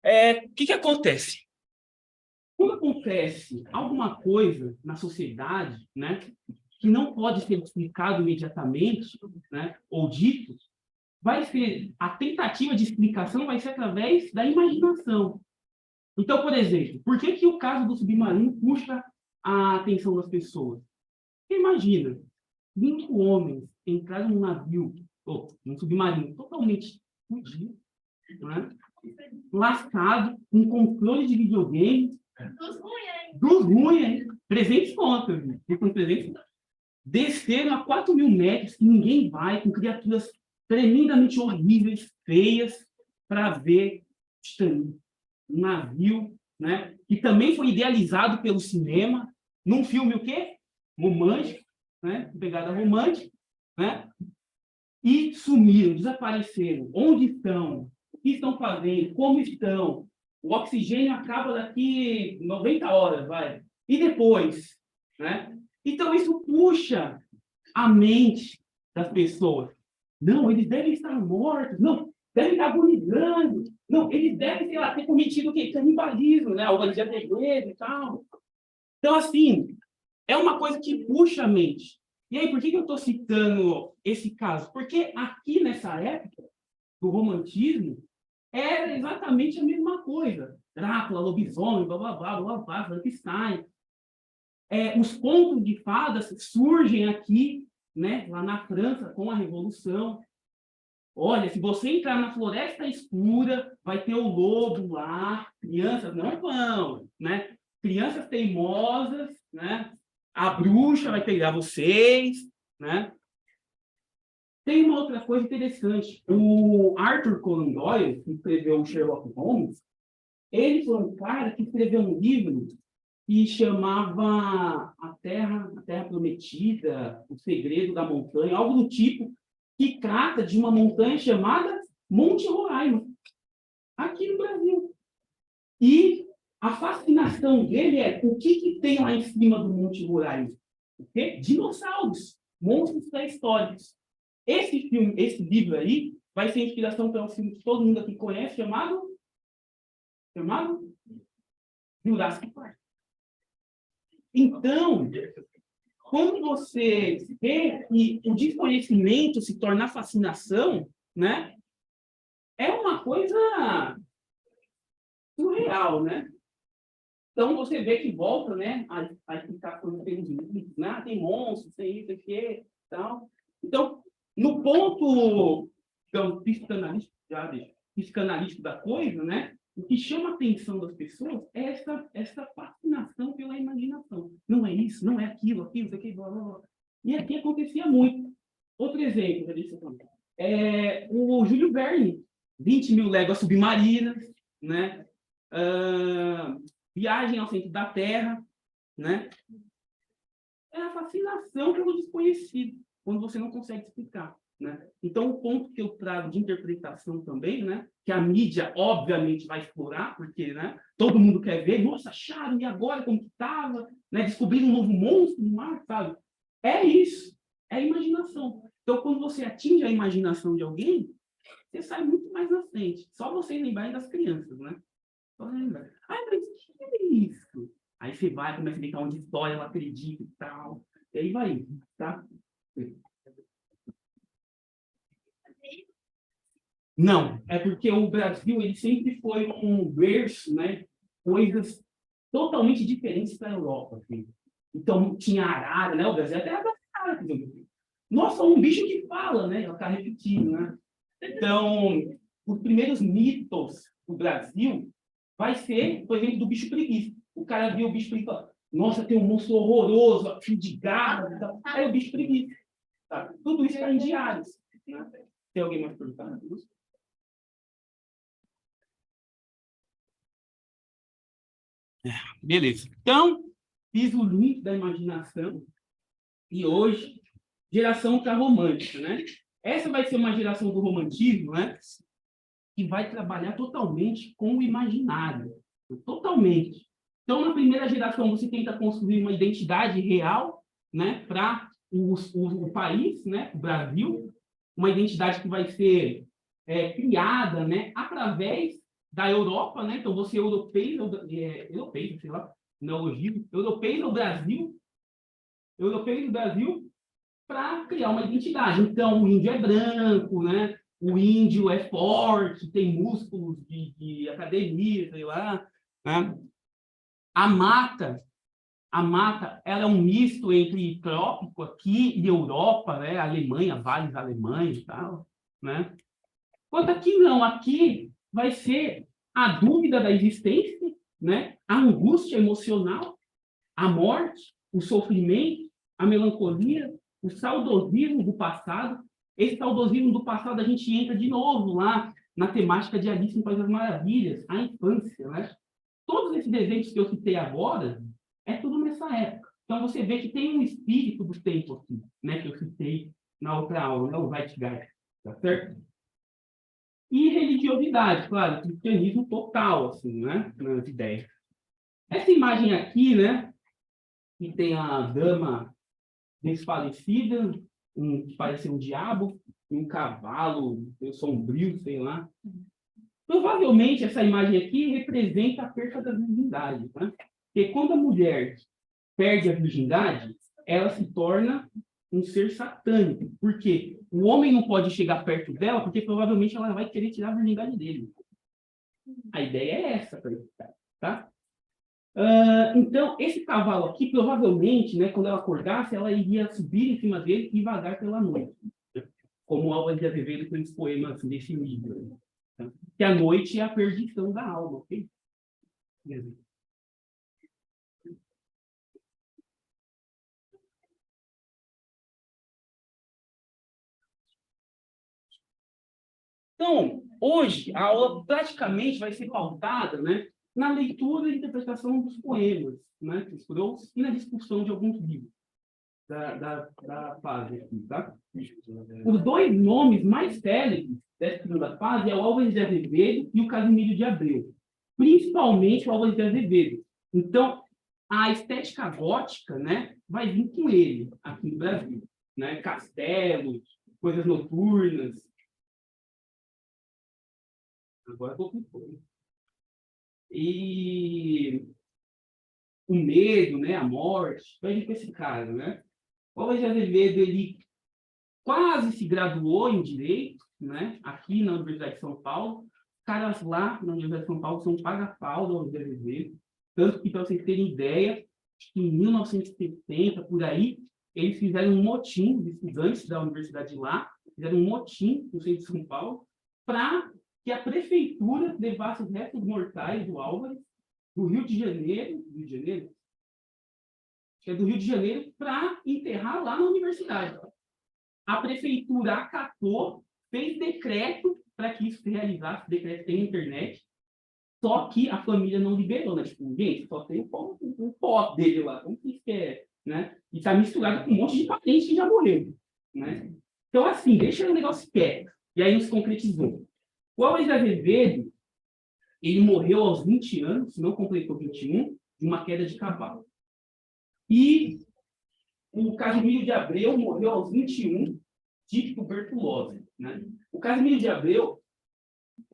O que acontece? Quando acontece alguma coisa na sociedade, né, que não pode ser explicado imediatamente, né, ou dito, a tentativa de explicação vai ser através da imaginação. Então, por exemplo, por que o caso do submarino puxa a atenção das pessoas? Você imagina, 5 homens entraram num navio, ou num submarino totalmente fudido, né? Lascado, com controle de videogame, dos ruins, hein? 300 contas, com 300. Desceram a 4.000 metros, que ninguém vai, com criaturas tremendamente horríveis, feias, para ver Titanic. Um navio, né, que também foi idealizado pelo cinema, num filme o quê? Romântico, né, pegada romântica, né, e sumiram, desapareceram. Onde estão? O que estão fazendo? Como estão? O oxigênio acaba daqui 90 horas, vai. E depois? Né? Então, isso puxa a mente das pessoas. Não, eles devem estar mortos. Não, devem estar agonizando. Não, eles devem, sei lá, ter cometido o quê? Canibalismo, né? Organizar a igreja e tal. Então, assim, é uma coisa que puxa a mente. E aí, por que eu estou citando esse caso? Porque aqui, nessa época do romantismo, era exatamente a mesma coisa. Drácula, lobisomem, blá, blá, blá, blá, blá, Frankenstein. Os contos de fadas surgem aqui, né, lá na França, com a Revolução. Olha, se você entrar na Floresta Escura, vai ter o lobo lá. Crianças não vão, né? Crianças teimosas, né? A bruxa vai pegar vocês, né? Tem uma outra coisa interessante. O Arthur Conan Doyle, que escreveu o Sherlock Holmes, ele foi um cara que escreveu um livro que chamava A Terra Prometida, O Segredo da Montanha, algo do tipo, que trata de uma montanha chamada Monte Roraima, aqui no Brasil. E a fascinação dele o que tem lá em cima do Monte Roraima? O quê? Dinossauros, monstros pré-históricos. Esse livro aí, vai ser inspiração para um filme que todo mundo aqui conhece, chamado Jurassic Park. Então, quando você vê que o desconhecimento se torna fascinação, né, é uma coisa surreal, né? Então, você vê que volta, né, a explicar coisas pelos livros, né? Tem monstros, tem isso aqui, tal. Então, no ponto então, psicanalístico da coisa, né, o que chama a atenção das pessoas é essa fascinação pela imaginação. Não é isso, não é aquilo, isso aqui, blá, blá, blá. E aqui acontecia muito. Outro exemplo, o Júlio Verne, 20.000 léguas submarinas, né? Viagem ao centro da Terra, né? É a fascinação pelo desconhecido, quando você não consegue explicar, né? Então, o ponto que eu trago de interpretação também, né? Que a mídia, obviamente, vai explorar, porque, né? Todo mundo quer ver, nossa, acharam, e agora como que estava? Né? Descobriram um novo monstro no mar, sabe? É isso, é a imaginação. Então, quando você atinge a imaginação de alguém, você sai muito mais na frente. Só vocês lembrarem das crianças, né? Só lembrar. Ai, mas o que é isso? Aí você vai, começa a explicar onde história ela acredita e tal. E aí vai, tá? Não, é porque o Brasil ele sempre foi um berço, né? Coisas totalmente diferentes da Europa. Assim. Então, tinha arara, né? O Brasil é a terra da arara. Nossa, um bicho que fala, né? Ela está repetindo, né? Então, os primeiros mitos do Brasil vai ser, por exemplo, do bicho preguiça. O cara viu o bicho preguiça e fala, nossa, tem um monstro horroroso, fio de garra. Aí o bicho preguiça. Tá? Tudo isso está em diários. Né? Tem alguém mais perguntando? Beleza. Então, fiz o link da imaginação e hoje, geração para romântica, né? Essa vai ser uma geração do romantismo, né? Que vai trabalhar totalmente com o imaginário. Totalmente. Então, na primeira geração, você tenta construir uma identidade real, né? Para o país, né? O Brasil. Uma identidade que vai ser criada, né? Através da Europa, né? Então, você europeu, sei lá, neologismo, europeu no Brasil, para criar uma identidade. Então, o índio é branco, né? O índio é forte, tem músculos de academia, sei lá, né? A mata, ela é um misto entre trópico aqui e Europa, né? Alemanha, vales alemães e tal, né? Quanto aqui não, aqui vai ser a dúvida da existência, né? A angústia emocional, a morte, o sofrimento, a melancolia, o saudosismo do passado. Esse saudosismo do passado a gente entra de novo lá na temática de Alice no País das Maravilhas, a infância, né? Todos esses desenhos que eu citei agora, é tudo nessa época. Então, você vê que tem um espírito do tempo aqui, né? Que eu citei na outra aula, né? O Zeitgeist, tá certo? E religiosidade, claro, cristianismo total, assim, né? Nas ideias. Essa imagem aqui, né? Que tem a dama desfalecida, que parece um diabo, um cavalo sombrio, sei lá. Provavelmente, essa imagem aqui representa a perda da virgindade, né? Porque quando a mulher perde a virgindade, ela se torna um ser satânico. Por quê? O homem não pode chegar perto dela, porque provavelmente ela vai querer tirar a virgindade dele. A ideia é essa, tá? Então, esse cavalo aqui, provavelmente, né, quando ela acordasse, ela iria subir em cima dele e vagar pela noite. Como o Álvares de Azevedo tem os poemas desse livro. Tá? Que a noite é a perdição da alma, ok? Então, hoje, a aula praticamente vai ser pautada, né, na leitura e interpretação dos poemas, né, dos Proust, e na discussão de alguns livros da fase aqui, tá? Os dois nomes mais célebres dessa segunda fase é o Álvares de Azevedo e o Casimiro de Abreu, principalmente o Álvares de Azevedo. Então, a estética gótica, né, vai vir com ele aqui no Brasil, né? Castelos, coisas noturnas. Agora estou com fome. E o medo, né, a morte, vai vir com esse cara, né? O Álvares de Azevedo, ele quase se graduou em Direito, né, aqui na Universidade de São Paulo. Os caras lá na Universidade de São Paulo são paga-pau da Álvares de Azevedo. Tanto que, para vocês terem ideia, em 1970, por aí, eles fizeram um motim, os estudantes da universidade lá, fizeram um motim no centro de São Paulo, para que a prefeitura levasse os restos mortais do Álvares do Rio de Janeiro, que é do Rio de Janeiro, para enterrar lá na universidade. A prefeitura acatou, fez decreto para que isso se realizasse, o decreto tem na internet, só que a família não liberou, né? Tipo, gente, só tem o pó dele lá, como que isso é, né? E está misturado com um monte de parente que já morreu, né? Então, assim, deixa o negócio quieto. E aí não se concretizou. O Álvares de Azevedo, ele morreu aos 20 anos, não completou 21, de uma queda de cavalo. E o Casimiro de Abreu morreu aos 21 de tuberculose, né? O Casimiro de Abreu,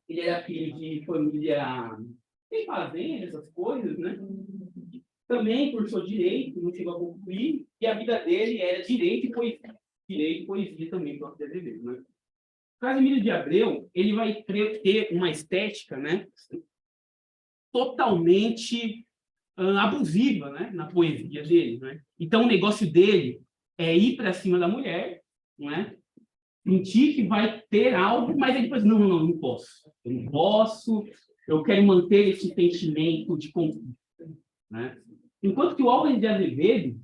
ele era filho de família tem fazenda, essas coisas, né? Também cursou direito, não chegou a concluir, e a vida dele era direito e poesia. Direito e poesia também, para o Azevedo, né? O Casimiro de Abreu, ele vai ter uma estética, né, totalmente abusiva, né, na poesia dele, né? Então, o negócio dele é ir para cima da mulher, né? Sentir que vai ter algo, mas ele depois, não posso. Eu não posso, eu quero manter esse sentimento de conflito, né? Enquanto que o Álvares de Azevedo,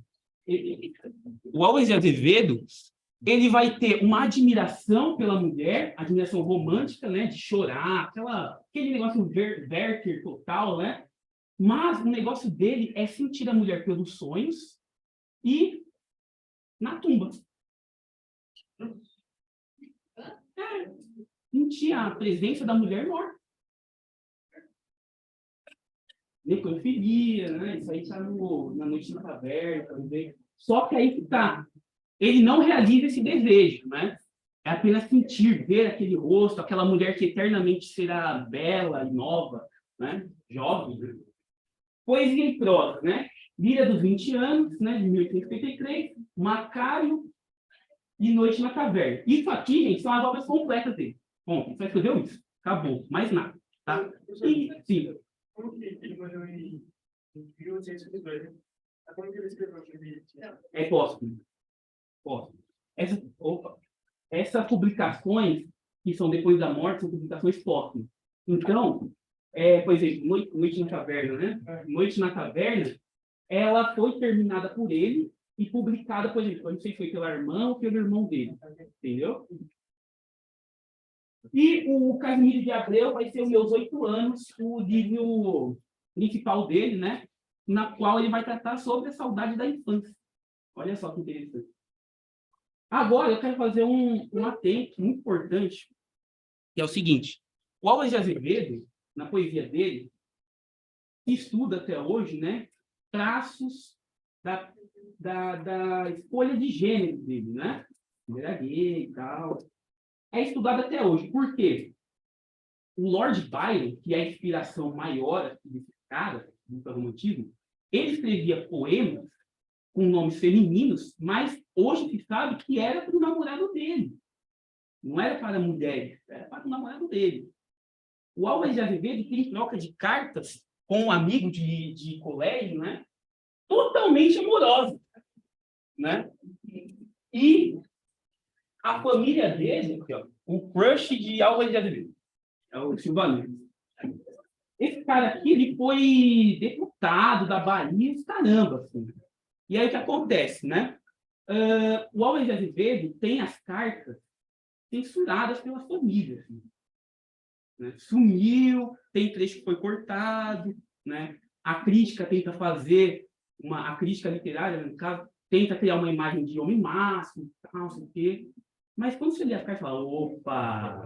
ele vai ter uma admiração pela mulher, admiração romântica, né, de chorar, aquele negócio Werther total, né? Mas o negócio dele é sentir a mulher pelos sonhos e na tumba. Sentir a presença da mulher morta. Necrofilia, né? Isso aí está na Noite na Caverna, também. Só que aí está. Ele não realiza esse desejo, né? É apenas sentir, ver aquele rosto, aquela mulher que eternamente será bela e nova, né? Jovem. Né? Poesia e prosa, né? Lira dos 20 anos, né? De 1853, Macário e Noite na Caverna. Isso aqui, gente, são as obras completas dele. Bom, você escreveu isso. Acabou. Mais nada. Tá? E, sim. É póstumo. Póstumo. Essas publicações, que são depois da morte, são publicações póstumas. Então, por exemplo, Noite na Caverna, né? Noite na Caverna, ela foi terminada por ele e publicada, por exemplo, eu não sei se foi pela irmã ou pelo irmão dele, entendeu? E o Casimiro de Abreu vai ser os meus 8 anos, o livro principal dele, né? Na qual ele vai tratar sobre a saudade da infância. Olha só que interessante. Agora, eu quero fazer um atento muito importante, que é o seguinte. O Álvares de Azevedo, na poesia dele, estuda até hoje, né? Traços da escolha de gênero dele, né? Ele era gay e tal. É estudado até hoje. Por quê? O Lord Byron, que é a inspiração maior desse cara, do romantismo, ele escrevia poemas com nomes femininos, mas hoje se sabe que era para o namorado dele. Não era para mulheres, era para o namorado dele. O Álvares de Azevedo tem troca de cartas com um amigo de colégio, né? Totalmente amorosa, né? E a família dele, aqui, ó, o crush de Álvares de Azevedo, é o Silvano. Esse cara aqui, ele foi deputado da Bahia, caramba, assim. E aí o que acontece, né? O Álvares de Azevedo tem as cartas censuradas pela família, assim, né? Sumiu, tem trecho que foi cortado, né? A crítica tenta fazer a crítica literária, no caso, tenta criar uma imagem de homem máximo, tal, não sei o quê. Mas quando você lê as cartas, você fala, opa.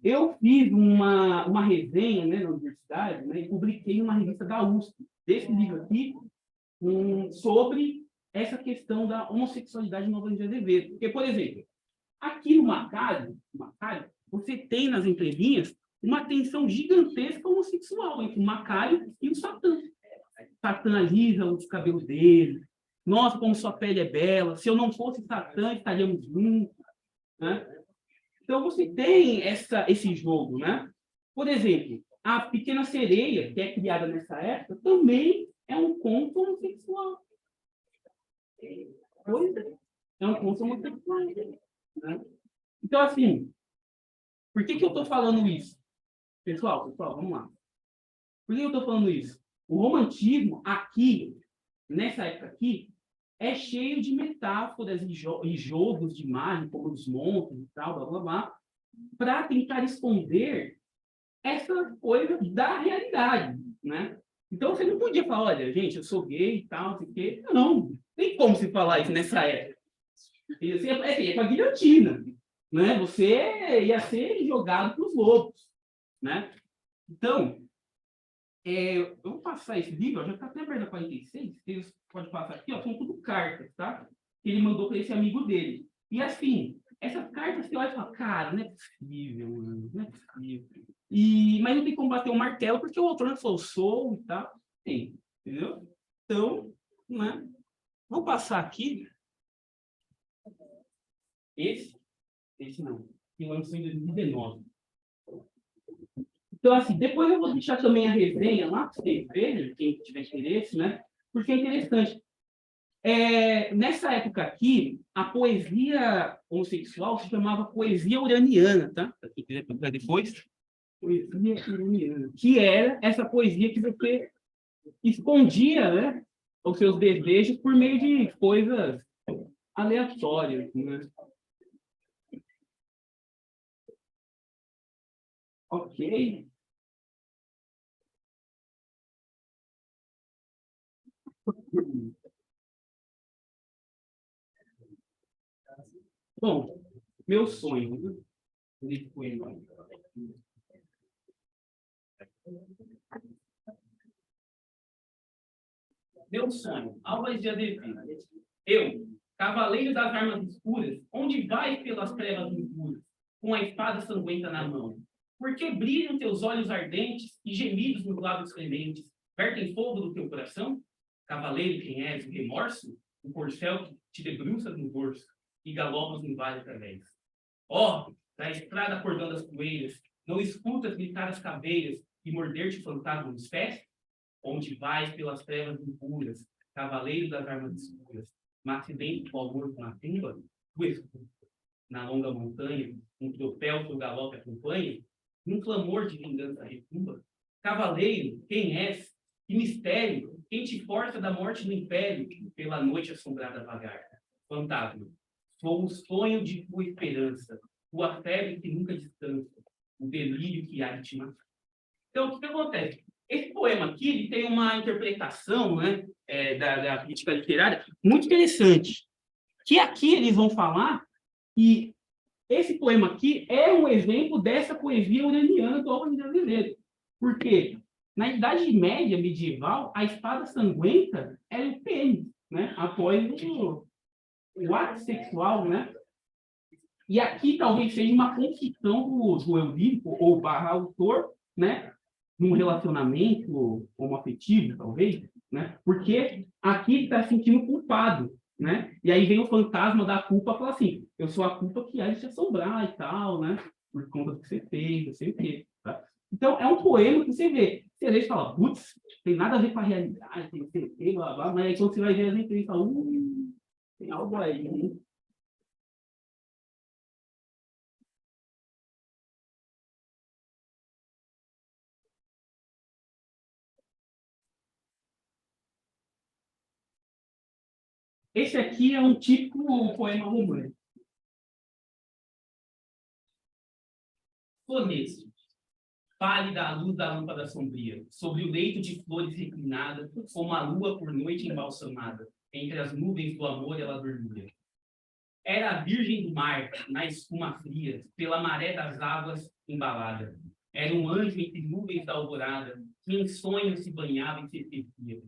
Eu fiz uma resenha, né, na universidade, né, e publiquei uma revista da USP, desse livro aqui, sobre essa questão da homossexualidade no Álvares de Azevedo. Porque, por exemplo, aqui no Macário, você tem nas entrelinhas uma tensão gigantesca homossexual entre o Macário e o Satã. Satã alisa os cabelos dele. Nossa, como sua pele é bela. Se eu não fosse Satã, estaríamos juntos. Né? Então, você tem esse jogo. Né? Por exemplo, a Pequena Sereia, que é criada nessa época, também é um conto homossexual. É um conto homossexual. Né? Então, assim, por que eu estou falando isso? Pessoal, vamos lá. Por que eu estou falando isso? O romantismo aqui, nessa época aqui, é cheio de metáforas e jogos de imagem, como os monstros e tal, blá, blá, blá, para tentar esconder essa coisa da realidade, né? Então, você não podia falar, olha, gente, eu sou gay e tal, porque não, tem como se falar isso nessa época. É com a guilhotina, né? Você ia ser jogado para os lobos, né? Então, eu vou passar esse livro, ó, já está até aberto a 46, vocês podem passar aqui, ó, são tudo cartas, tá? Que ele mandou para esse amigo dele. E assim, essas cartas você olha e fala, cara, não é possível, mano, não é possível. Mas não tem como bater o martelo, porque o autor não falou, sou e tal. Tem, entendeu? Então, né? Vou passar aqui. Esse não, que lançou em 2019. Então, assim, depois eu vou deixar também a resenha lá para vocês verem, quem tiver interesse, né? Porque é interessante. Nessa época aqui, a poesia homossexual se chamava poesia uraniana, tá? Para quem quiser procurar depois. Poesia uraniana. Que era essa poesia que você escondia, né? Os seus desejos por meio de coisas aleatórias, né? Ok. Bom, meu sonho, né? Ele foi, meu sonho, Álvares de Azevedo. Eu, Cavaleiro das armas escuras, onde vais pelas trevas impuras, com a espada sanguenta na mão? Por que brilham teus olhos ardentes e gemidos nos lábios clementes vertem fogo do teu coração? Cavaleiro, quem és, o remorso? O corcel que te debruças no dorso e galopas no vale através. Ó, da estrada acordando as poeiras, não escutas gritar as caveiras e morder-te fantasma nos pés? Onde vais pelas trevas impuras, cavaleiro das armas escuras, mas se dentro do amor com a tumba, tu escuta. Na longa montanha, um tropel teu galope acompanha, num clamor de vingança retumba. Cavaleiro, quem és? Que mistério, quem te força da morte no império, pela noite assombrada vagar? Fantasma, sou o sonho de tua esperança, tua febre que nunca descansa, o delírio que há de te matar. Então, o que acontece? Esse poema aqui ele tem uma interpretação, né, da crítica literária muito interessante, que aqui eles vão falar que esse poema aqui é um exemplo dessa poesia uraniana do Álvares de Azevedo. Por quê? Na Idade Média medieval, a espada sanguenta era o pênis, né? Após o ato sexual, né? E aqui talvez seja uma confissão do Eurico ou barra autor, né? Num relacionamento homoafetivo, talvez, né? Porque aqui ele está se sentindo culpado, né? E aí vem o fantasma da culpa e fala assim, eu sou a culpa que há de te assombrar e tal, né? Por conta do que você fez, não sei o quê. Tá? Então, é um poema que você vê. Você lê e fala, putz, tem nada a ver com a realidade, tem que ser, blá, blá, mas aí quando você vai ver as entrevistas, fala, tem algo aí, né? Esse aqui é um típico poema romântico. Soneto. Pálida a luz da lâmpada sombria, sobre o leito de flores reclinada, como a lua por noite embalsamada, entre as nuvens do amor ela dormia. Era a virgem do mar, na espuma fria, pela maré das águas embalada. Era um anjo entre nuvens da alvorada, que em sonhos se banhava e se esquecia.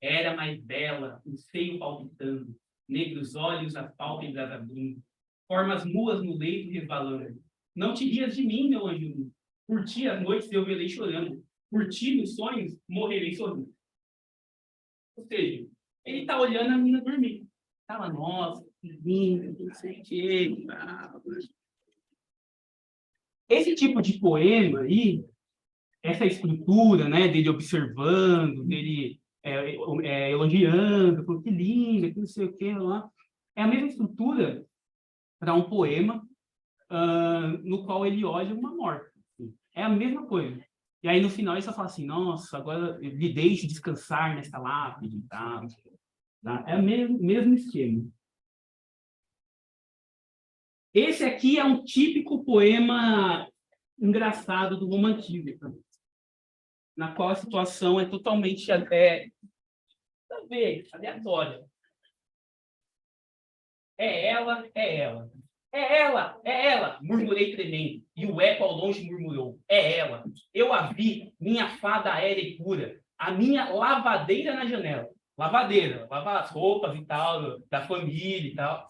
Era mais bela, o seio palpitando, negros olhos, as pálpebras abrindo, formas muas no leito resvalando. Não te rias de mim, meu anjo. Por ti as noites eu velei chorando. Por ti, nos sonhos, morrerei sorrindo. Ou seja, ele está olhando a menina dormir. Fala, nossa, que lindo, não sei o quê. Esse tipo de poema aí, essa estrutura, né, dele observando, dele elogiando, falando que lindo, que não sei o quê, lá, é a mesma estrutura para um poema no qual ele olha uma morte. É a mesma coisa. E aí, no final, ele só fala assim, nossa, agora lhe deixe descansar nesta lápide. Tá? É o mesmo esquema. Esse aqui é um típico poema engraçado do romantismo, tá? Na qual a situação é totalmente aleatória. É ela, é ela. É ela, é ela, murmurei tremendo, e o eco ao longe murmurou, é ela. Eu a vi, minha fada aérea e pura, a minha lavadeira na janela. Lavadeira, lavar as roupas e tal, da família e tal.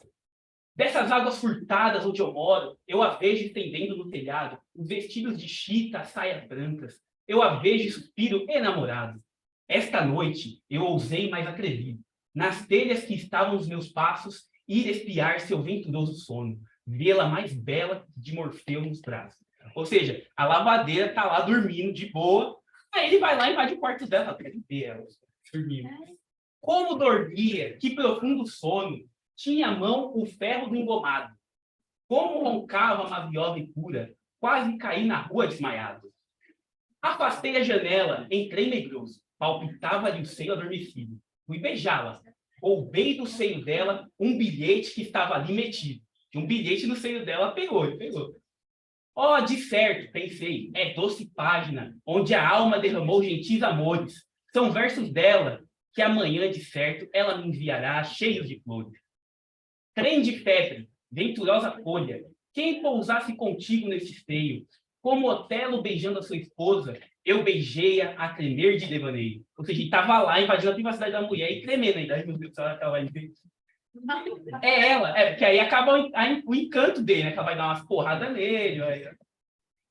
Dessas águas furtadas onde eu moro, eu a vejo estendendo no telhado, os vestidos de chita, saias brancas. Eu a vejo e suspiro enamorado. Esta noite, eu ousei mais atrevido. Nas telhas que estavam os meus passos, ir espiar seu venturoso sono, vê-la mais bela de Morfeu nos braços. Ou seja, a lavadeira está lá dormindo de boa, aí ele vai lá e invade o quarto dela, para ver ela dormindo. Como dormia, que profundo sono, tinha à mão o ferro do engomado. Como roncava a maviosa e pura, quase caí na rua desmaiado. Afastei a janela, entrei medroso, palpitava-lhe o seio adormecido. Fui beijá-la. Roubei do seio dela um bilhete que estava ali metido. Um bilhete no seio dela pegou. Oh, de certo, pensei, é doce página, onde a alma derramou gentis amores. São versos dela, que amanhã, de certo, ela me enviará cheios de flores. Trem de febre, venturosa folha, quem pousasse contigo nesse esteio? Como Otelo beijando a sua esposa, eu beijei-a a tremer de devaneio. Ou seja, ele estava lá invadindo a privacidade da mulher e tremendo ainda. Meu Deus, ela vai ver. É ela, porque aí acaba o encanto dele, né? Que ela vai dar umas porradas nele.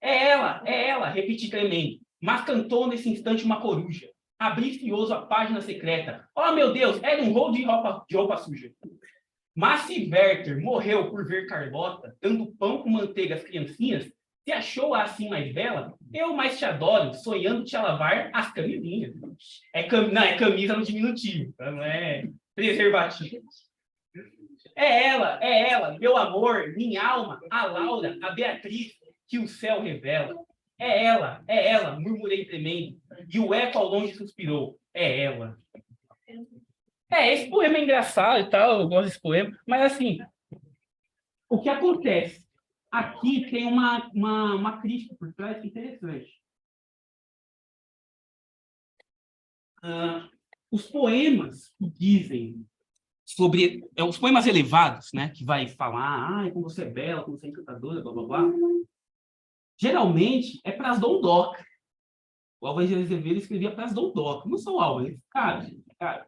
É ela, repeti tremendo. Mas cantou nesse instante uma coruja. Abri fioso a página secreta. Oh, meu Deus, era um rolo de roupa suja. Mas se Werther morreu por ver Carlota dando pão com manteiga às criancinhas, se achou-a assim mais bela, eu mais te adoro, sonhando te lavar as camisinhas. Não, é camisa no diminutivo, não é preservativo. É ela, meu amor, minha alma, a Laura, a Beatriz, que o céu revela. É ela, murmurei tremendo, e o eco ao longe suspirou. É ela. Esse poema é engraçado e tal, eu gosto desse poema, mas assim, o que acontece? Aqui tem uma crítica por trás interessante. Os poemas que dizem sobre os poemas elevados, né, que vai falar, como você é bela, como você é encantadora, blá blá blá, geralmente é para as dondocas. O Álvares de Azevedo escrevia para as dondocas, não são o Álvares, cara, né?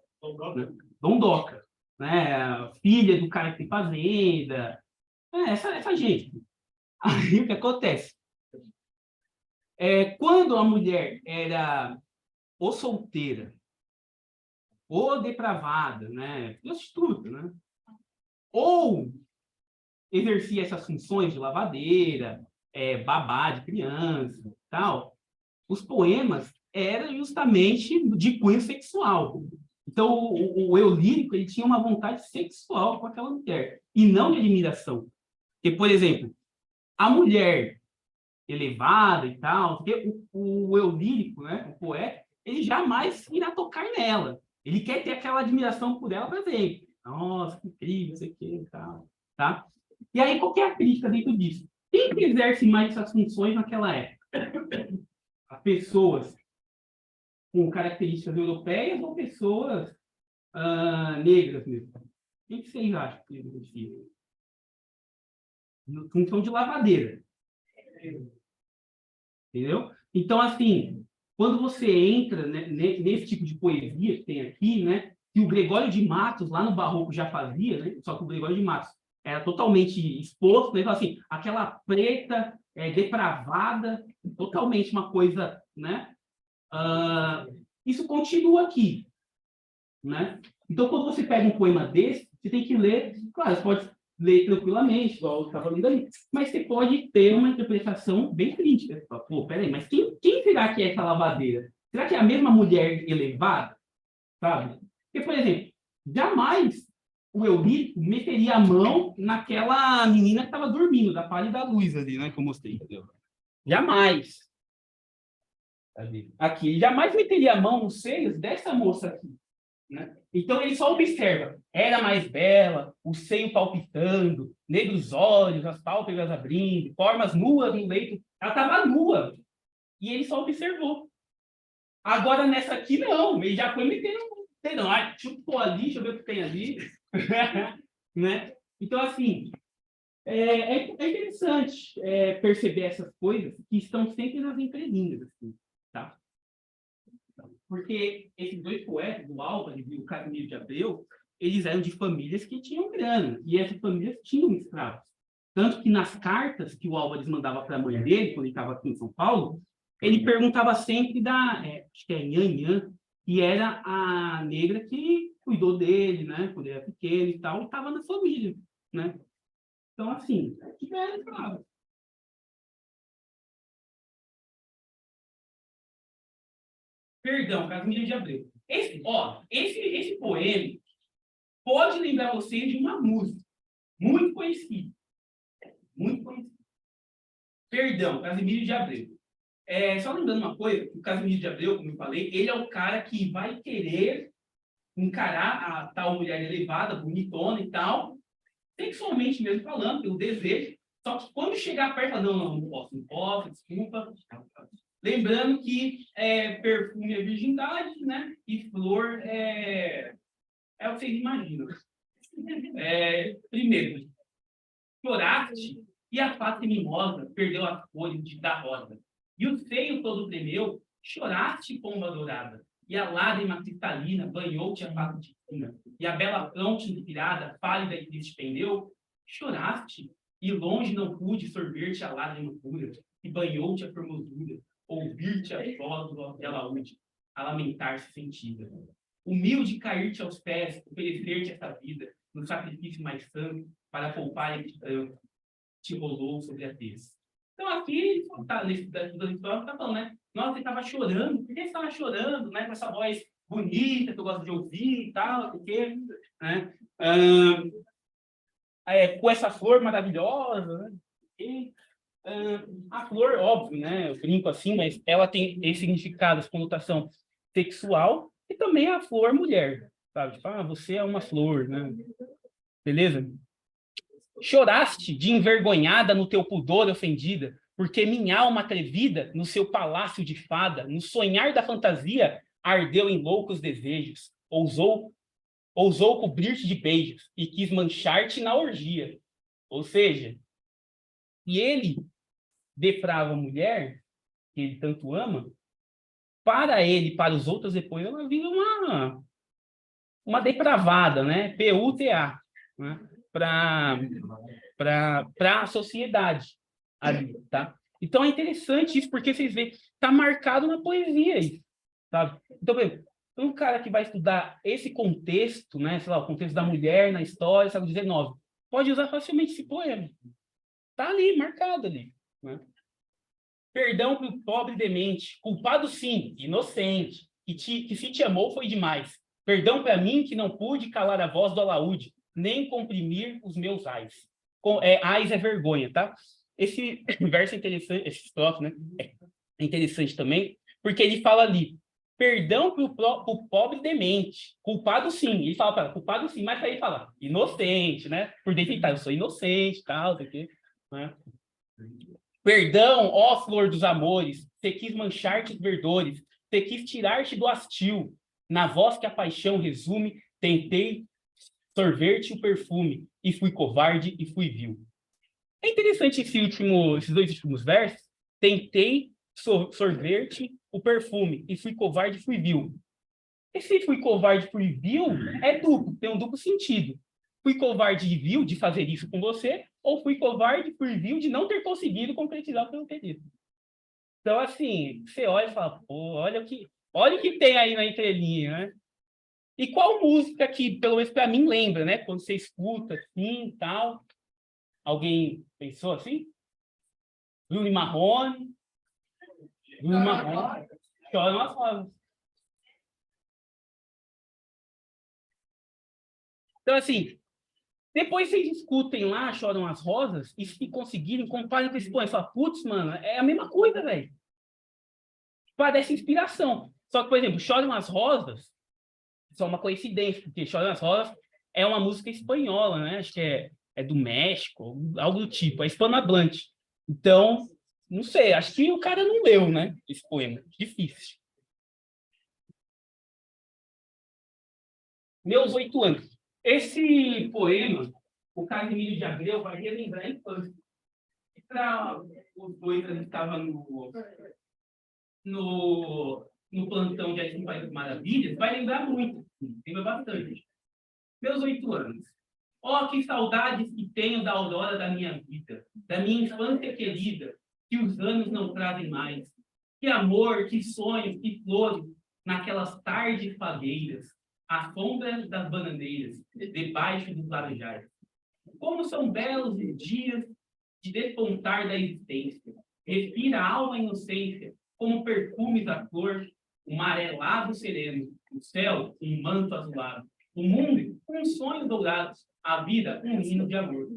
Dondoca, né? Filha do cara que tem fazenda, essa gente. Aí o que acontece? Quando a mulher era ou solteira, ou depravada, né? Prostituta, né? Ou exercia essas funções de lavadeira, babá de criança, tal, os poemas eram justamente de cunho sexual. Então, o eu lírico ele tinha uma vontade sexual com aquela mulher, e não de admiração. Porque, por exemplo, a mulher elevada e tal, porque o eu lírico, né, o poeta, ele jamais irá tocar nela. Ele quer ter aquela admiração por ela para sempre. Nossa, que incrível, sei o que e tal. Tá? E aí, qual que é a crítica dentro disso? Quem que exerce mais essas funções naquela época? As pessoas com características europeias ou pessoas negras mesmo? O que vocês acham que exercia? Função de lavadeira. Entendeu? Então, assim, quando você entra, né, nesse tipo de poesia que tem aqui, né, que o Gregório de Matos, lá no Barroco, já fazia, né, só que o Gregório de Matos era totalmente exposto, né, então, assim, aquela preta depravada, totalmente uma coisa, né? Isso continua aqui, né? Então, quando você pega um poema desse, você tem que ler, claro, você pode ler tranquilamente, igual eu estava lendo ali, mas você pode ter uma interpretação bem crítica. Você fala, pô, peraí, mas quem será que é essa lavadeira? Será que é a mesma mulher elevada? Sabe? Porque, por exemplo, jamais o Eurico meteria a mão naquela menina que estava dormindo, da pálida luz ali, né, que eu mostrei. Entendeu? Jamais. Aqui, ele jamais meteria a mão nos seios dessa moça aqui. Né? Então ele só observa, era mais bela, o seio palpitando, negros olhos, as pálpebras abrindo, formas nuas no leito. Ela estava nua. E ele só observou. Agora nessa aqui, não. Ele já foi metendo. Não, chupou ali, deixa eu ver o que tem ali. Né? Então, assim, é interessante perceber essas coisas que estão sempre nas entrelinhas. Assim, tá? Porque esses dois poetas, o Álvares e o Casimiro de Abreu, eles eram de famílias que tinham grana, e essas famílias tinham escravos. Tanto que nas cartas que o Álvares mandava para a mãe dele, quando ele estava aqui em São Paulo, ele perguntava sempre acho que é Nhanhã, que era a negra que cuidou dele, né, quando ele era pequeno e tal, e estava na família, né? Então, assim, tiveram escravos. Perdão, Casimiro de Abreu. Esse poema pode lembrar você de uma música muito conhecida. Muito conhecida. Perdão, Casimiro de Abreu. Só lembrando uma coisa, o Casimiro de Abreu, como eu falei, ele é o cara que vai querer encarar a tal mulher elevada, bonitona e tal, sexualmente mesmo falando, pelo desejo, só que quando chegar perto, fala, não posso, desculpa. Lembrando que perfume é virgindade, né? E flor é o que vocês imaginam. Primeiro, choraste e a face mimosa perdeu as cores da rosa. E o seio todo tremeu, choraste, pomba dourada. e a lágrima cristalina banhou-te a face de cima, e a bela fronte inspirada, pálida e triste pendeu, choraste, e longe não pude sorver-te a lágrima pura, e banhou-te a formosura, ouvir-te a voz de alaúde, a lamentar-se sentida. Humilde cair-te aos pés, oferecer-te essa vida, no sacrifício mais santo, para poupar este pranto, te rolou sobre a tez. Então, aqui, nesse história, está falando, né? Nossa, ele estava chorando. Por que você estava chorando, né? Com essa voz bonita que eu gosto de ouvir e tal, porque, né? Com essa flor maravilhosa, né? E, a flor, óbvio, né? Eu brinco assim, mas ela tem esse significado, essa conotação sexual e também a flor mulher, sabe? Tipo, você é uma flor, né? Beleza? Choraste de envergonhada no teu pudor ofendida, porque minha alma atrevida, no seu palácio de fada, no sonhar da fantasia, ardeu em loucos desejos, ousou cobrir-te de beijos e quis manchar-te na orgia. Ou seja, e ele deprava a mulher, que ele tanto ama, para ele, para os outros depois, ela vira uma depravada, né? PUTA, né? Para a sociedade ali, tá? Então é interessante isso, porque vocês veem, está marcado na poesia isso, sabe? Então, por exemplo, um cara que vai estudar esse contexto, né, sei lá, o contexto da mulher na história, século XIX, pode usar facilmente esse poema. Está ali, marcado ali, né? Perdão para o pobre demente, culpado sim, inocente, que se te amou foi demais. Perdão para mim que não pude calar a voz do alaúde, nem comprimir os meus ais. Ais é vergonha, tá? Esse verso é interessante, esse estrofe, né? É interessante também, porque ele fala ali, perdão para o pobre demente, culpado sim. Ele fala para culpado sim, mas aí ele fala inocente, né? Por dentro ele tá, eu sou inocente, tal, aqui, né? Perdão, ó flor dos amores, você quis manchar-te os verdores, você quis tirar-te do hastil. Na voz que a paixão resume, tentei sorver-te o perfume, e fui covarde e fui vil. É interessante esses dois últimos versos. Tentei sorver-te o perfume, e fui covarde e fui vil. Esse fui covarde e fui vil é duplo, tem um duplo sentido. Fui covarde e vil de fazer isso com você, ou fui covarde e fui vil de não ter conseguido concretizar o que eu pedido. Então, assim, você olha e fala, pô, olha o que tem aí na entrelinha, né? E qual música que, pelo menos para mim, lembra, né? Quando você escuta assim e tal. Alguém pensou assim? Bruno e Marrone. Bruno e Marrone. Chora umas rosas. Então, assim, depois vocês discutem lá, choram as rosas, e se conseguirem, comparem com esse poema. Fala, putz, mano, é a mesma coisa, velho. Parece inspiração. Só que, por exemplo, Choram as Rosas, só uma coincidência, porque Choram as Rosas é uma música espanhola, né? Acho que é do México, algo do tipo, é hispanohablante. Então, não sei, acho que o cara não leu, né? Esse poema. Difícil. Meus 8 anos. Esse poema, o Casimiro de Abreu vai relembrar a infância. Para os dois, a gente estava no plantão de Alice no País das Maravilhas, vai lembrar muito, lembra bastante. Meus 8 anos. Oh, que saudades que tenho da aurora da minha vida, da minha infância querida, que os anos não trazem mais. Que amor, que sonhos, que flores, naquelas tardes fadeiras, à sombra das bananeiras, debaixo dos laranjais. Como são belos os dias de despontar da existência. Respira a alma inocência, como perfumes da flor, o amarelado sereno, o céu, um manto azulado, o mundo, sonhos dourados, a vida, um hino de amor.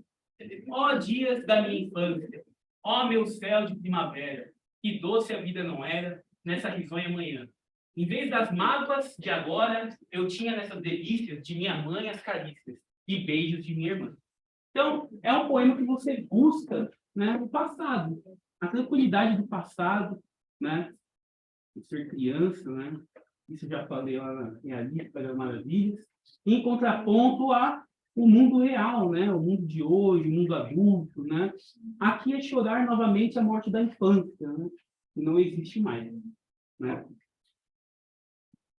Ó dias da minha infância, ó meu céu de primavera, que doce a vida não era nessa risonha manhã. Em vez das mágoas de agora, eu tinha nessas delícias de minha mãe as carícias e beijos de minha irmã. Então, é um poema que você busca, né, o passado, a tranquilidade do passado, né, de ser criança, né, isso eu já falei lá em Alice das Maravilhas, em contraponto a o mundo real, né, o mundo de hoje, o mundo adulto, né. Aqui é chorar novamente a morte da infância, né, que não existe mais, né.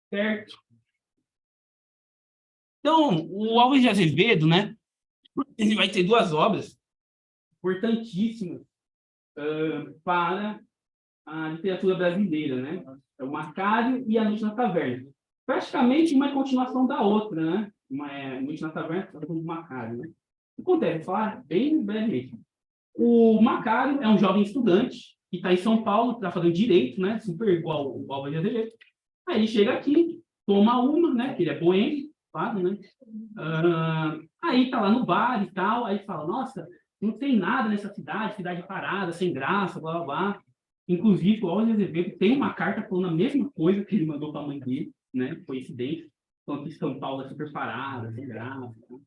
certo? Então, o Álvares de Azevedo, né, ele vai ter duas obras importantíssimas para a literatura brasileira, né? É o Macário e a Noite na Taverna. Praticamente uma continuação da outra, né? Noite na Taverna, do Macário, né? O que acontece? Vou falar bem brevemente. O Macário é um jovem estudante que está em São Paulo, está fazendo direito, né? Super igual o Álvares de Azevedo. Aí ele chega aqui, toma uma, né? Que ele é boêmio, claro, né? Aí tá lá no bar e tal, aí fala, nossa, não tem nada nessa cidade, cidade parada, sem graça, blá, blá, blá. Inclusive, o Álvares de Azevedo tem uma carta falando a mesma coisa que ele mandou para a mãe dele, né? Coincidência, falando que São Paulo é super parada, sem graça. Né?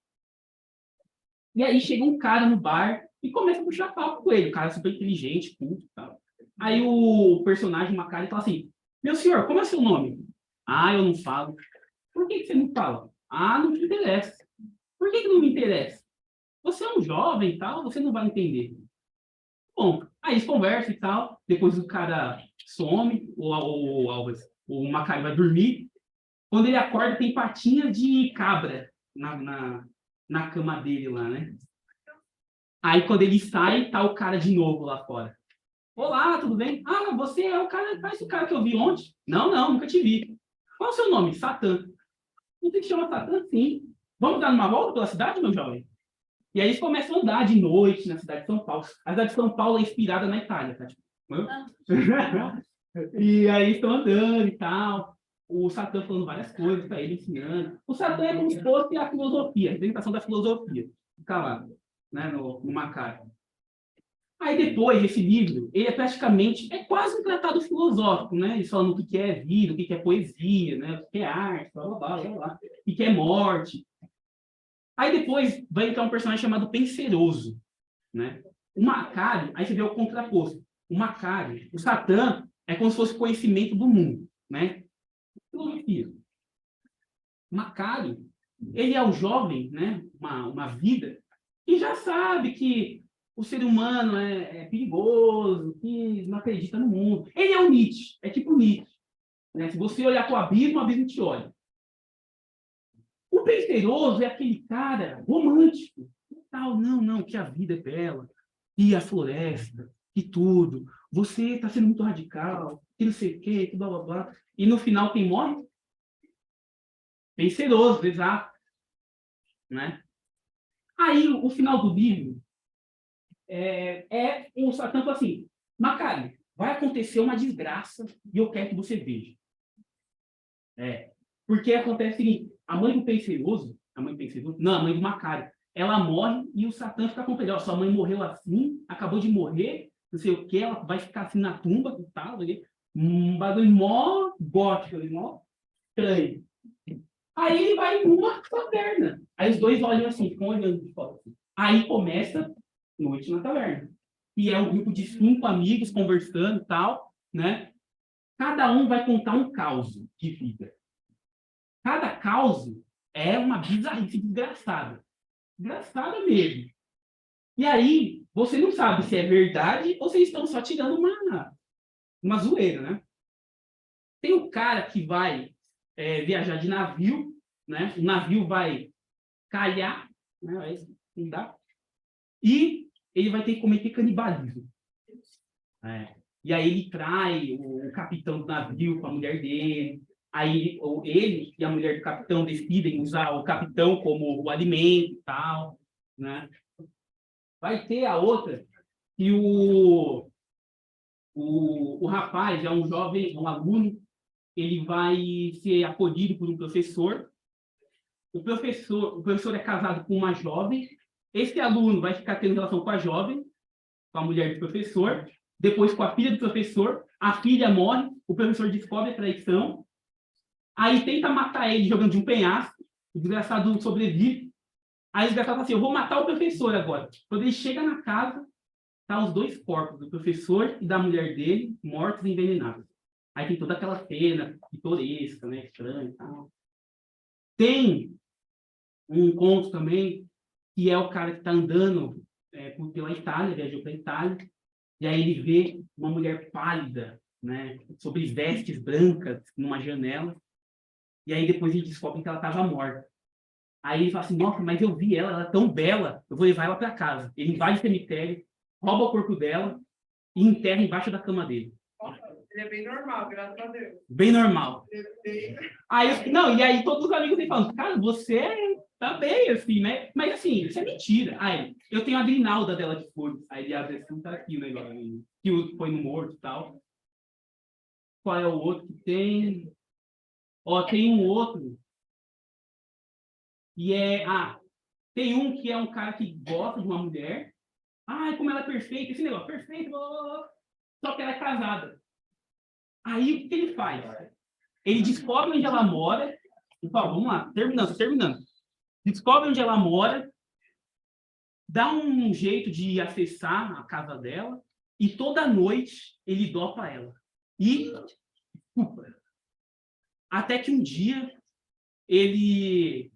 E aí chega um cara no bar e começa a puxar papo com ele, o cara é super inteligente, culto e tal. Aí o personagem Macari fala assim, meu senhor, como é seu nome? Ah, eu não falo. Por que você não fala? Ah, não me interessa. Por que não me interessa? Você é um jovem e tal, você não vai entender. Bom, aí eles conversam e tal, depois o cara some, o Macari vai dormir. Quando ele acorda, tem patinha de cabra na cama dele lá, né? Aí quando ele sai, tá o cara de novo lá fora. Olá, tudo bem? Ah, você é o cara, parece o cara que eu vi ontem. Não, não, nunca te vi. Qual é o seu nome? Satã. Você te chama Satã? Sim. Vamos dar uma volta pela cidade, meu jovem? E aí eles começam a andar de noite na cidade de São Paulo. A cidade de São Paulo é inspirada na Itália, tá? Tipo, e aí estão andando e tal. O Satã falando várias coisas para ele, ensinando. O Satã é como se fosse a filosofia, a representação da filosofia. Fica lá, né, no Macário. Aí depois, esse livro, ele é praticamente, é quase um tratado filosófico, né? Eles falando o que é vida, o que é poesia, né? O que é arte, blá, blá, blá, blá, o que é morte. Aí depois vai entrar um personagem chamado Penseroso, né? O Macário, aí você vê o contraposto. O Macário, o Satã, é como se fosse conhecimento do mundo, né? Filosofia. O Macário, ele é o jovem, né? Uma vida, que já sabe que o ser humano é perigoso, que não acredita no mundo. Ele é o Nietzsche, é tipo Nietzsche. Né? Se você olhar para o abismo te olha. O Penseroso é aquele cara romântico. Tal, não, não, que a vida é bela, e a floresta, e tudo. Você está sendo muito radical, que não sei o quê, que blá blá blá. E no final, quem morre? Penseroso, exato. Né? Aí, o final do livro o Satã fala assim, Macari, vai acontecer uma desgraça e eu quero que você veja. Porque acontece o seguinte, a mãe do Penseroso, não, a mãe do Macário, ela morre e o Satã fica com ele, sua mãe morreu assim, acabou de morrer, não sei o que, ela vai ficar assim na tumba e tal, um bagulho mó gótico, mó estranho. Aí ele vai numa taverna. Aí os dois olham assim, ficam olhando de fora. Aí começa Noite na Taverna. E é um grupo de 5 amigos conversando e tal, né? Cada um vai contar um caos de vida. Cada caos é uma bizarrice desgraçada. Desgraçada mesmo. E aí, você não sabe se é verdade ou se estão só tirando uma zoeira, né? Tem o cara que vai viajar de navio, né? O navio vai calhar, né? Aí não dá. E ele vai ter que cometer canibalismo. E aí ele trai o capitão do navio com a mulher dele. Aí ele e a mulher do capitão decidem usar o capitão como o alimento e tal, né? Vai ter a outra que o rapaz é um jovem, um aluno, ele vai ser acolhido por um professor. O professor é casado com uma jovem. Esse aluno vai ficar tendo relação com a jovem, com a mulher do professor, depois com a filha do professor, a filha morre, o professor descobre a traição, aí tenta matar ele jogando de um penhasco, o desgraçado sobrevive, aí o desgraçado fala assim, eu vou matar o professor agora. Quando ele chega na casa, tá os dois corpos, do professor e da mulher dele, mortos e envenenados. Aí tem toda aquela cena pitoresca, né, estranha e tal. Tem um conto também, que é o cara que está andando pela Itália, viajou para a Itália, e aí ele vê uma mulher pálida, né, sobre vestes brancas, numa janela, E aí depois ele descobre que ela estava morta. Aí ele fala assim, nossa, mas eu vi ela é tão bela, eu vou levar ela para casa. Ele invade o cemitério, rouba o corpo dela e enterra embaixo da cama dele. Ele é bem normal, graças a Deus. Bem normal. Bem... Aí, não, e aí todos os amigos dele falam, cara, você tá bem, assim, né? Mas assim, isso é mentira. Aí, eu tenho a grinalda dela de flores. Aí ele abre assim, tá aqui o negócio, que foi no morto e tal. Qual é o outro que tem? Ó, tem um outro. E tem um que é um cara que gosta de uma mulher. Ai, como ela é perfeita, esse negócio, perfeito, blá, blá, blá. Só que ela é casada. Aí, o que ele faz? Ele descobre onde ela mora. E fala, vamos lá, terminando. Descobre onde ela mora, dá um jeito de acessar a casa dela, e toda noite ele dopa ela. E até que um dia ele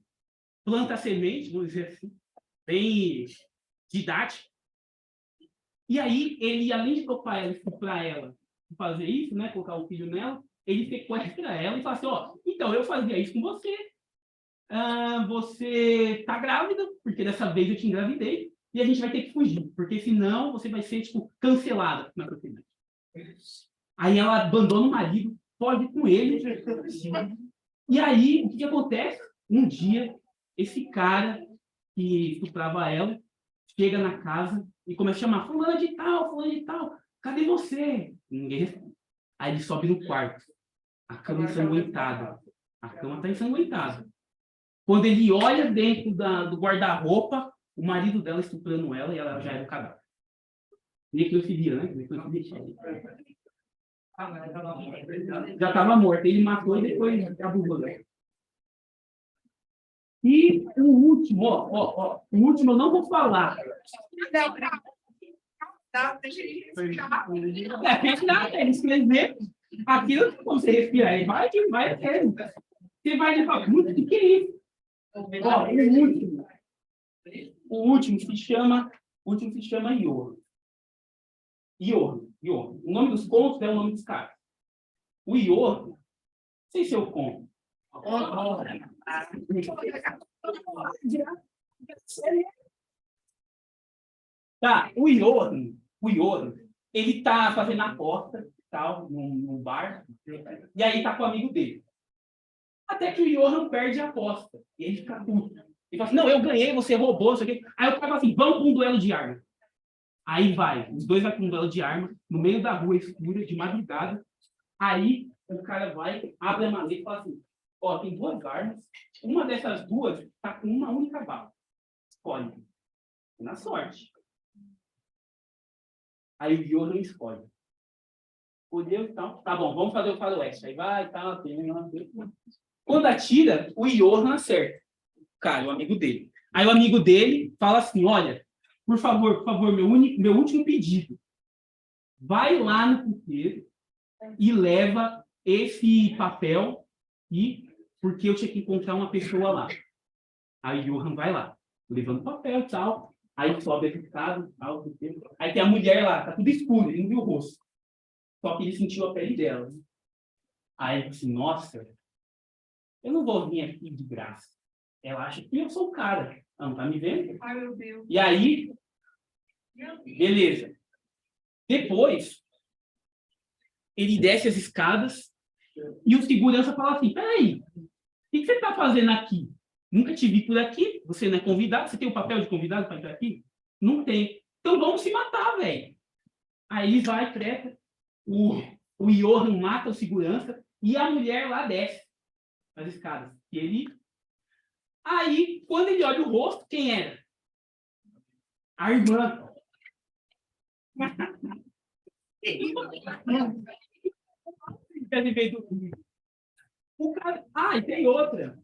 planta a semente, vamos dizer assim, bem didático. E aí, ele, além de topar ela, estuprar ela, fazer isso, né, colocar o filho nela, ele sequestra ela e fala assim, ó, então, eu fazia isso com você. Você está grávida, porque dessa vez eu te engravidei, e a gente vai ter que fugir, porque senão você vai ser, tipo, cancelada na propriedade. Aí ela abandona o marido, foge com ele, e aí, o que acontece? Um dia, esse cara que estuprava ela, chega na casa e começa a chamar, fulano de tal, cadê você? Ninguém responde. Aí ele sobe no quarto, a cama ensanguentada. A cama está ensanguentada. Quando ele olha dentro do guarda-roupa, o marido dela estuprando ela e ela já era um cadáver. Necrofilia, né? Necrofilia. Já estava morta. Ele matou e depois abusou dela. E o último, o último eu não vou falar. Ele escrever aquilo que você respira. Ele vai, você vai de falar, o que é isso? Ó, o último se chama Iorno. Iorno. O nome dos contos é o nome dos caras. O Iorno, não sei se eu conto. Tá, o Iorno, ele tá fazendo aposta, tal, num bar, e aí tá com o amigo dele. Até que o Johan perde a aposta. E ele fica puto. Ele fala assim, não, eu ganhei, você roubou, não sei o quê. Aí o cara fala assim, vamos para um duelo de arma. Aí vai, os dois vão para um duelo de arma, no meio da rua escura, de madrugada. Aí o cara vai, abre a maleta e fala assim, ó, tem duas armas, uma dessas duas está com uma única bala. Escolhe. Na sorte. Aí o Johan escolhe. Escolheu e tal. Tá bom, vamos fazer o faroeste. Aí vai, tal, Quando atira, o Johan acerta. Cara, o amigo dele. Aí o amigo dele fala assim, olha, por favor, meu último pedido. Vai lá no puteiro e leva esse papel, porque eu tinha que encontrar uma pessoa lá. Aí o Johan vai lá, levando o papel e tal. Aí sobe a escada, aí tem a mulher lá, tá tudo escuro, ele não viu o rosto. Só que ele sentiu a pele dela. Aí ele disse, nossa, eu não vou vir aqui de graça. Ela acha que eu sou o cara. Ela não tá me vendo? Ai, meu Deus. E aí, beleza. Depois, ele desce as escadas e o segurança fala assim, peraí, o que você está fazendo aqui? Nunca te vi por aqui, você não é convidado, você tem o papel de convidado para entrar aqui? Não tem. Então vamos se matar, velho. Aí ele vai, treta, o Johan mata o segurança e a mulher lá desce as escadas. E ele... Aí, quando ele olha o rosto, quem era? A irmã. O cara... e tem outra.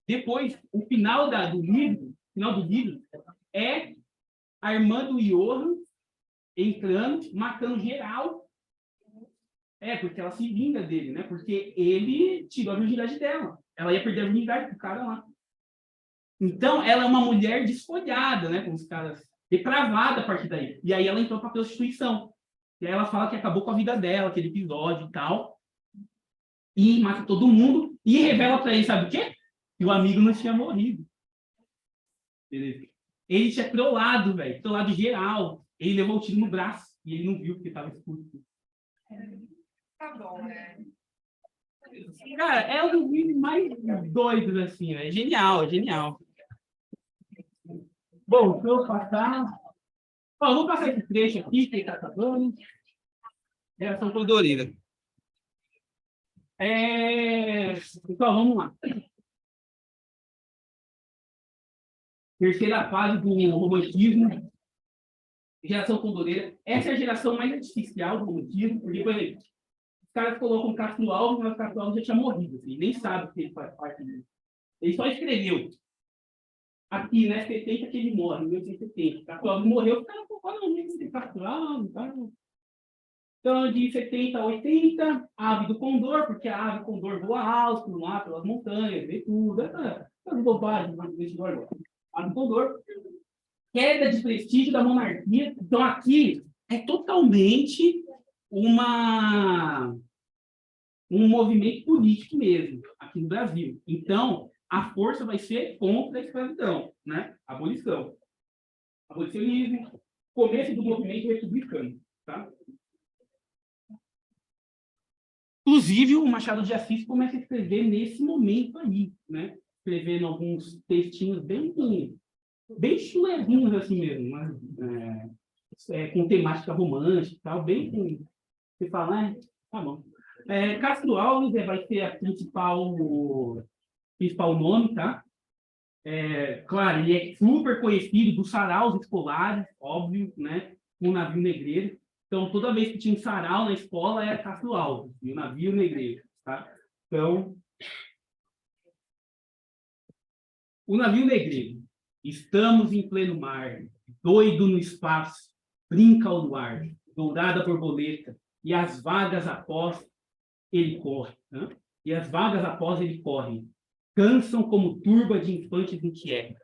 Depois o final do livro é a irmã do Johan entrando, matando geral. Porque ela se vinga dele, né? Porque ele tirou a virgindade dela. Ela ia perder a virgindade pro cara lá. Então, ela é uma mulher desfolhada, né? Com os caras depravada a partir daí. E aí ela entrou para prostituição. E aí ela fala que acabou com a vida dela, aquele episódio e tal. e mata todo mundo, e revela para ele, sabe o quê? Que o amigo não tinha morrido. Beleza? Ele tinha trollado, velho, trollado geral. Ele levou o tiro no braço, e ele não viu porque estava escuro. Tá bom, né? Cara, é um dos vídeos mais doidos, assim, né? Genial, genial. Bom, deixa eu passar... Ó, eu vou passar esse trecho aqui, que está acabando. Reação colorida. Então, vamos lá. Terceira fase do romantismo, geração condoreira. Essa é a geração mais artificial do romantismo, porque, por exemplo, os caras colocam Castro Alves, mas o Castro Alves já tinha morrido, assim, nem sabe que ele faz parte disso. Ele só escreveu aqui, né, 70 que ele morre, em 1870. Castro Alves morreu, os caras falaram, não, não, Castro Alves, tá? Então, de 70 a 80, ave do condor, porque a ave condor voa alto, lá pelas montanhas, vê tudo, essas bobagens desse agora. Ave do condor. Queda de prestígio da monarquia. Então, aqui é totalmente um movimento político mesmo, aqui no Brasil. Então, a força vai ser contra a escravidão, né? Abolição. Abolicionismo, começo do movimento republicano, tá? Inclusive, o Machado de Assis começa a escrever nesse momento aí, né? Escrevendo alguns textinhos bem chulezinhos assim mesmo, né? Com temática romântica e tal, bem... Você fala, né? Tá bom. Castro Alves vai ser a principal nome, tá? Claro, ele é super conhecido dos saraus escolares, óbvio, né? Com o navio negreiro. Então, toda vez que tinha um sarau na escola, era Castro Alves, e o navio negreiro, tá? Então, o navio negreiro. Estamos em pleno mar, doido no espaço, brinca ao luar, dourada borboleta, e as vagas após ele corre, né? E as vagas após ele corre, cansam como turba de infantes inquietos.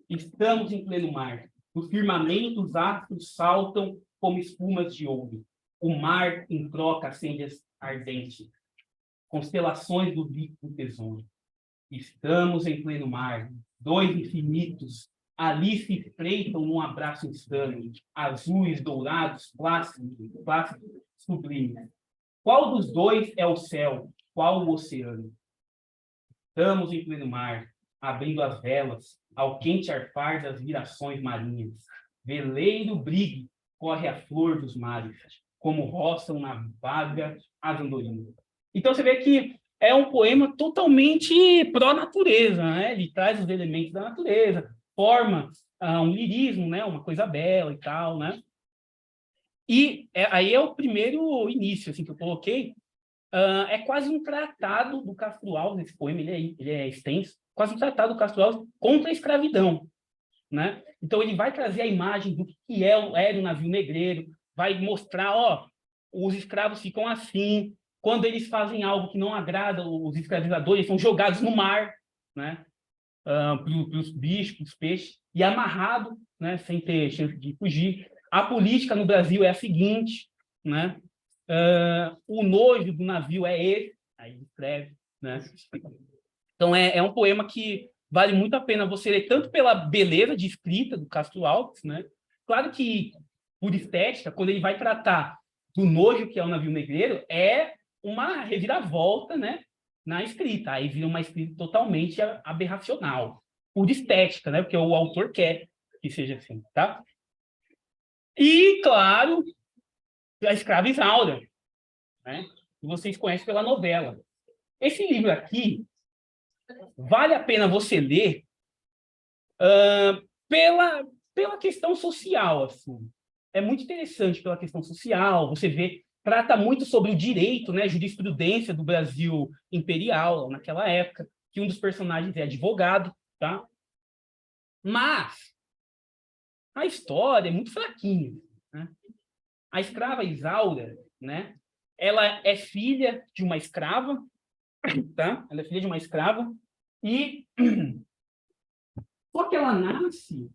Estamos em pleno mar. No firmamento, os astros saltam como espumas de ouro. O mar, em troca, acende ardente. Constelações do líquido tesouro. Estamos em pleno mar. Dois infinitos ali se espreitam num abraço instantâneo. Azuis, dourados, plácidos, sublimes. Qual dos dois é o céu? Qual o oceano? Estamos em pleno mar, abrindo as velas, ao quente arfar das virações marinhas. Veleiro brigue, corre a flor dos mares, como roçam na vaga as andorinhas. Então, você vê que é um poema totalmente pró-natureza, né? Ele traz os elementos da natureza, forma um lirismo, né? Uma coisa bela e tal, né? E aí é o primeiro início assim, que eu coloquei. É quase um tratado do Castro Alves, esse poema ele é extenso, quase um tratado do Castro Alves contra a escravidão, né? Então ele vai trazer a imagem do que era o navio negreiro, vai mostrar, ó, os escravos ficam assim, quando eles fazem algo que não agrada os escravizadores, são jogados no mar, né? Para os bichos, para os peixes, e amarrado, né? Sem ter chance de fugir. A política no Brasil é a seguinte, né? O nojo do navio é esse, aí escreve, né? Então é um poema que vale muito a pena você ler, tanto pela beleza de escrita do Castro Alves, né? Claro que, por estética, quando ele vai tratar do nojo que é o navio negreiro, é uma reviravolta, né? Na escrita, aí vira uma escrita totalmente aberracional, por estética, né? Porque o autor quer que seja assim, tá? E, claro, a Escrava Isaura, né? Que vocês conhecem pela novela. Esse livro aqui vale a pena você ler pela questão social, assim. É muito interessante pela questão social, você vê, trata muito sobre o direito, né, jurisprudência do Brasil imperial, naquela época, que um dos personagens é advogado, tá? Mas a história é muito fraquinha, né? A escrava Isaura, né, ela é filha de uma escrava, tá? Ela é filha de uma escrava, e só que ela nasce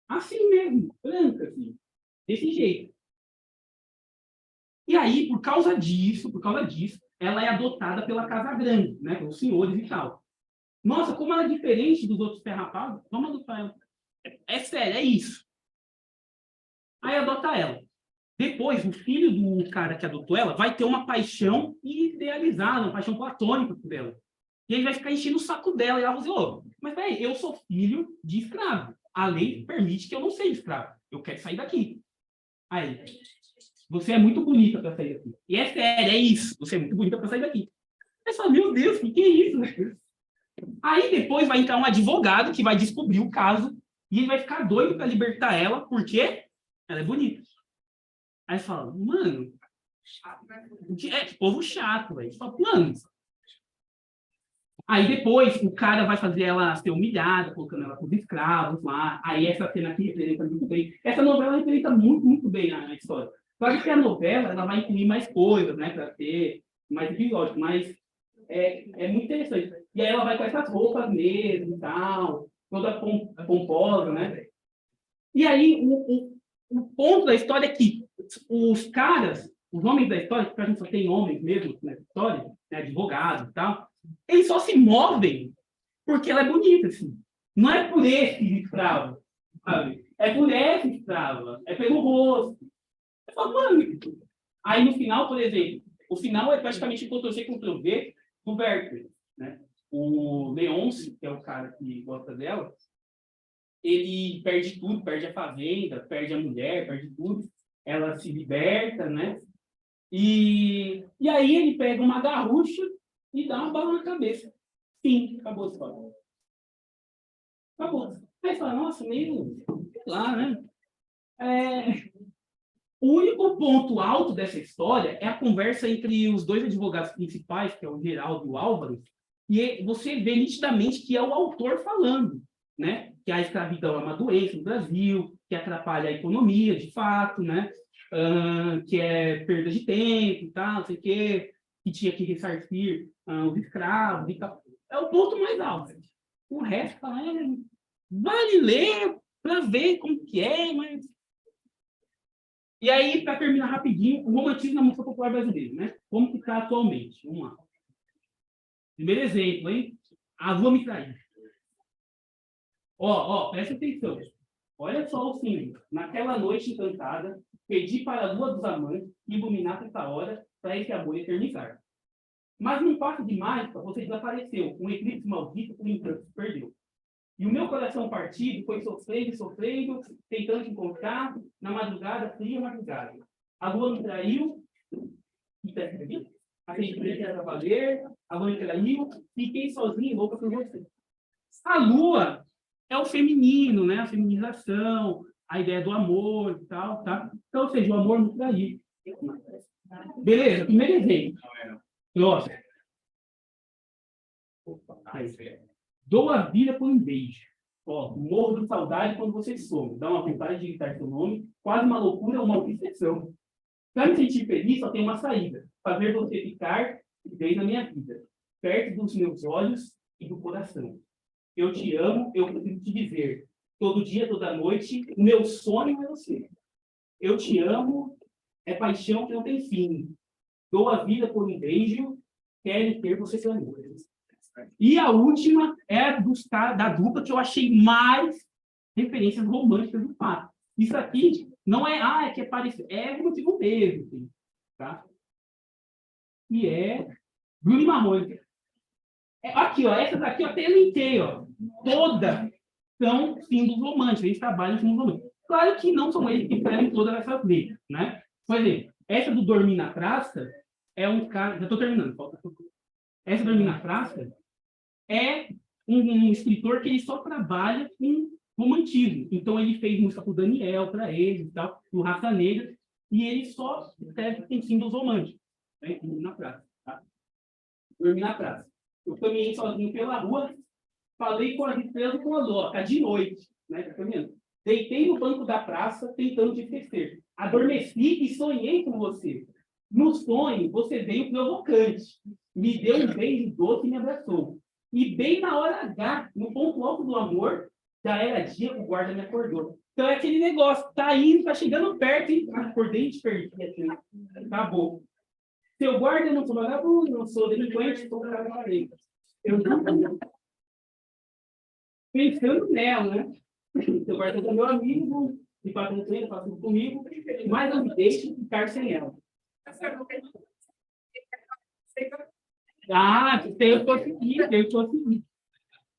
assim mesmo, branca, assim, desse jeito. E aí, por causa disso, ela é adotada pela Casa Grande, né? Pelos senhores e tal. Nossa, como ela é diferente dos outros ferrapados, vamos adotar ela. É sério, é isso. Aí adota ela. Depois, o filho do cara que adotou ela vai ter uma paixão idealizada, uma paixão platônica por ela. E ele vai ficar enchendo o saco dela. E ela vai dizer, ô, mas peraí, eu sou filho de escravo. A lei permite que eu não seja escravo. Eu quero sair daqui. Aí, você é muito bonita para sair daqui. E é sério, é isso. Você é muito bonita para sair daqui. Aí você fala, meu Deus, o que é isso? Aí depois vai entrar um advogado que vai descobrir o caso e ele vai ficar doido para libertar ela, porque ela é bonita. Aí fala, mano, que povo chato, velho. Fala, mano. Aí depois o cara vai fazer ela ser humilhada, colocando ela com os escravos lá. Aí essa cena aqui representa muito bem. Essa novela representa muito, muito bem a história. Claro que a novela ela vai incluir mais coisas, né, para ter mais episódios, mas é muito interessante. E aí ela vai com essas roupas mesmo e tal, toda pomposa, né? E aí o ponto da história é que os caras, os homens da história, porque a gente só tem homens mesmo nessa história, né, advogados e tal, eles só se movem porque ela é bonita, assim. Não é por esse escravo, sabe? É por essa escrava, é pelo rosto. Eu falo, mano. Aí no final, por exemplo, o final é praticamente Ctrl-C, Ctrl-V do Werther, né? O Leôncio, que é o cara que gosta dela, ele perde tudo, perde a fazenda, perde a mulher, perde tudo. Ela se liberta, né? E aí ele pega uma garrucha e dá uma bala na cabeça. Sim, acabou a história. Acabou. Aí fala, nossa, meio, sei lá, né? O único ponto alto dessa história é a conversa entre os dois advogados principais, que é o Geraldo e o Álvaro, e você vê nitidamente que é o autor falando, né? Que a escravidão é uma doença no Brasil, que atrapalha a economia, de fato, né? Que é perda de tempo e tal, não sei o quê, que tinha que ressarcir os escravos e tal. É o ponto mais alto. O resto, vale ler para ver como que é, mas... E aí, para terminar rapidinho, o romantismo na música popular brasileira, né? Como que está atualmente? Vamos lá. Primeiro exemplo, hein? A Lua Me Traiu. Presta atenção. Olha só o símbolo. Naquela noite encantada, pedi para a lua dos amantes iluminar essa hora para esse amor eternizar. Mas num passo de mágica, você desapareceu. Um eclipse maldito, o encanto se perdeu. E o meu coração partido foi sofrendo, sofrendo, tentando te encontrar na madrugada, fria madrugada. A lua me traiu, a gente era valer, a lua me traiu, fiquei sozinho e louca por você. A lua é o feminino, né? A feminização, a ideia do amor e tal, tá? Então, ou seja, o amor me traiu. Beleza? Primeiro exemplo. Nossa. Dou a vida por um beijo. Morro de saudade quando você some. Dá uma vontade de gritar seu nome. Quase uma loucura, uma obsessão. Para me sentir feliz, só tem uma saída. Fazer você ficar bem na minha vida. Perto dos meus olhos e do coração. Eu te amo, eu preciso te dizer. Todo dia, toda noite, o meu sonho é você. Eu te amo, é paixão que não tem fim. Dou a vida por um beijo, quero ter você pela noite. E a última é da dupla que eu achei mais referências românticas do fato. Isso aqui não é, é que é parecido, é o motivo mesmo, tá? E é Bruno e Marrone. Aqui, essas daqui eu até linkei, todas são símbolos românticos, eles trabalham símbolos românticos. Claro que não são eles que escrevem todas essas letras, né? Por exemplo, essa do Dormir na Praça é um cara, já estou terminando, essa do Dormir na Praça é um escritor que ele só trabalha com romantismo. Então, ele fez música para o Daniel, para ele, e tal, no Raça Negra, e ele só escreve com símbolos românticos. Né? Dormir na praça. Tá? Dormir na praça. Eu caminhei sozinho pela rua, falei com as estrelas com a louca, de noite. Né? Tá caminhando? Deitei no banco da praça, tentando te esquecer. Adormeci e sonhei com você. No sonho, você veio provocante. Me deu um beijo doce e me abraçou. E bem na hora H, no ponto alto do amor, já era dia, o guarda me acordou. Então é aquele negócio, tá indo, tá chegando perto, e acordei e te perdi. Assim, acabou. Seu guarda, eu não sou vagabundo, não sou delinquente, sou cara da lei. Eu não pensando nela, né? Seu guarda é meu amigo, de fato não tem, faço comigo, mas não me deixe ficar sem ela. Ah, eu consegui.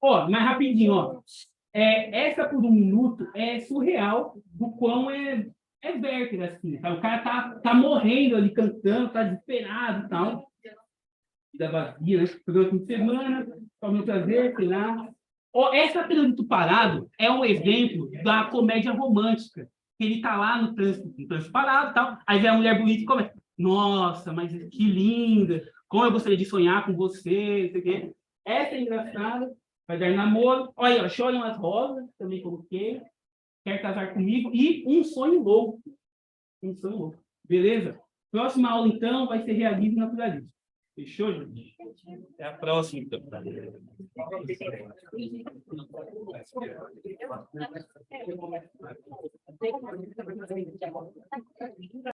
Ó, mais rapidinho, ó. Essa por um minuto é surreal do quão é Werther, assim. Tá? O cara tá morrendo ali, cantando, tá desesperado e tal. Vida vazia, né? Pegou fim de semana, foi meu prazer, sei lá. Ó, essa Trânsito Parado é um exemplo da comédia romântica. Ele tá lá no trânsito parado e tal, aí vem a mulher bonita e começa. Nossa, mas que linda! Como eu gostaria de sonhar com você, não sei o quê. Essa é engraçada. Vai dar namoro. Olha, ó, choram as rosas, também coloquei. Quer casar comigo. E um sonho louco. Um sonho louco. Beleza? Próxima aula, então, vai ser realismo e naturalismo. Fechou, gente? Até a próxima, então.